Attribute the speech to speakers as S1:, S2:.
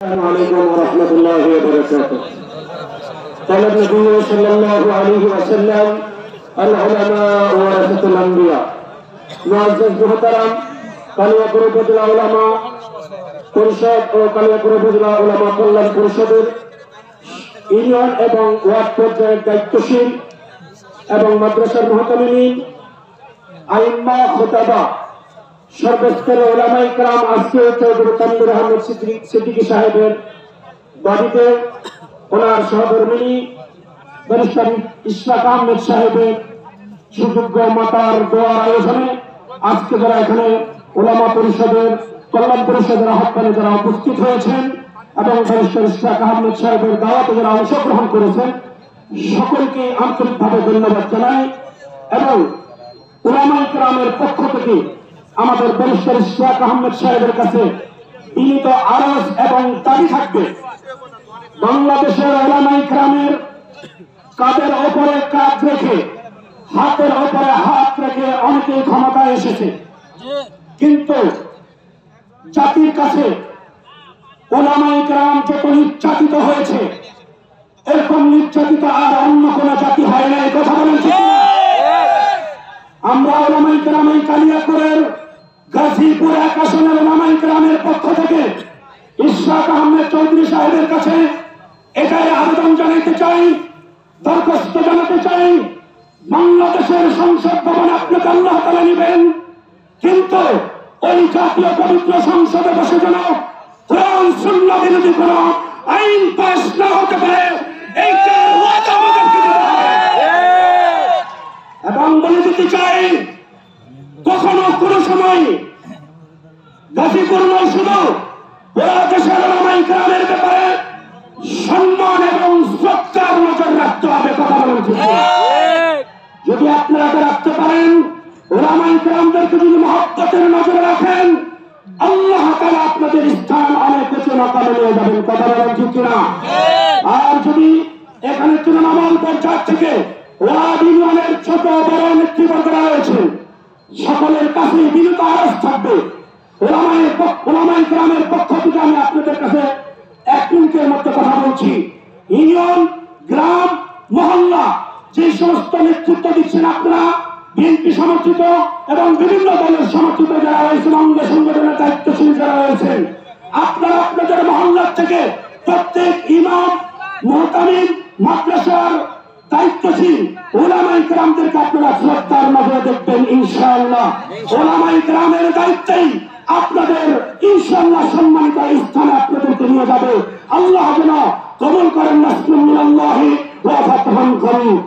S1: عليكم ورحمة الله وبركاته. قال النبي صلى الله عليه وسلم العلماء ورثة الأنبياء. معزز محترم কালিয়াপুর উপজেলা উলামা পরিষদ ও কালিয়াপুর উপজেলা উলামা কল্যাণ পরিষদের ইউনিয়ন এবং ওয়ার্ড পর্যায়ের দায়িত্বশীল এবং মাদ্রাসার মুহতামিমিন আইম্মা খুতাবা সর্বস্তরের উলামায়ে কেরাম আজকে চৌধুরী তানভীর আহমেদ সিদ্দিকী সাহেবের বাড়িতে ওনার সহধর্মিণী ব্যারিস্টার ইশরাক আহমেদ সাহেবের সুযোগ্য মাতার দোয়ার আয়োজনে আজকে যারা এখানে উলামা পরিষদের কল্যাণ পরিষদের আহ্বানে যারা উপস্থিত হয়েছেন এবং ব্যারিস্টার ইশরাক আহমেদ সাহেবের দাওয়াতে যারা অংশগ্রহণ করেছেন সকলকে আন্তরিকভাবে ধন্যবাদ জানাই এবং উলামায়ে কেরামের পক্ষ থেকে আমাদের ব্যারিস্টার ইশরাক আহমেদ সাহেবের কাছে বিনীত আরজ এবং দাবি থাকবে, বাংলাদেশের উলামায়ে কেরামের কাঁধের ওপরে কাঁধ রেখে হাতের ওপরে হাত রেখে অনেকেই ক্ষমতায় এসেছে, কিন্তু জাতির কাছে উলামায়ে কেরাম যত নির্যাতিত হয়েছে এরকম নির্যাতিত আর অন্য কোন জাতি হয় না। এই কথা বলেন ঠিক না? আমরা উলামায়ে কেরাম এই কালিয়াপুরের গাজীপুর এক আসনের উলামায়ে কেরামের পক্ষ থেকে ইশরাক আহমেদ চৌধুরী সাহেবের কাছে এটাই আবেদন জানাতে চাই, দরখাস্ত জানাতে চাই, বাংলাদেশের সংসদ ভবন আপনাকে আল্লাহ তাআলা নেবেন, কিন্তু ওই জাতীয় পবিত্র সংসদে বসে যেন কোরআন সুন্নাহ বিরোধী কোন আইন পাস না হতে পারে এইটার ওয়াদা আমাদেরকে দিতে হবে। এবং বলে দিতে চাই, কখনো কোন সময় গাজীপুর নয় শুধু পুরা দেশের উলামায়ে কেরামের ব্যাপারে সম্মান এবং শ্রদ্ধার নজর রাখতে হবে। কথা বলেন ঠিক না? যদি আপনারা রাখতে পারেন, উলামায়ে কেরামদেরকে যদি মহব্বতের নজরে রাখেন, আল্লাহ তাআলা আপনাদের স্থান অনেক উঁচু মাকামে নিয়ে যাবেন। কথা বলেন ঠিক না? আর যদি এখানে তৃণমূল পর্যায় থেকে ওয়ার্ড ইউনিয়নের ছোট বড় নেতৃবর্গরা রয়েছে, সকলের কাছে বিনীত আরজ থাকবে, উলামায়ে কেরামের পক্ষ থেকে আমি আপনাদের কাছে এক মিনিটের মধ্যে কথা বলছি। ইউনিয়ন, গ্রাম, মহল্লা যে সমস্ত নেতৃত্ব দিচ্ছেন আপনারা, বিএনপি সমর্থিত এবং বিভিন্ন দলের সমর্থিত যারা রয়েছেন, অঙ্গ সংগঠনের দায়িত্বশীল যারা রয়েছেন, আপনারা আপনাদের মহল্লার থেকে প্রত্যেক ইমাম, মুহতামিম, মাদ্রাসার দায়িত্বশীল উলামায়ে কেরামদেরকে আপনারা শ্রদ্ধার নজরে দেখবেন ইনশাআল্লাহ। উলামায়ে কেরামের দায়িত্বেই আপনাদের ইনশাআল্লাহ সম্মানিত স্থানে আপনাদেরকে নিয়ে যাবে। আল্লাহ যেন কবুল করেন। নাসরুম মিনাল্লাহি ওয়া ফাতহুন করিম।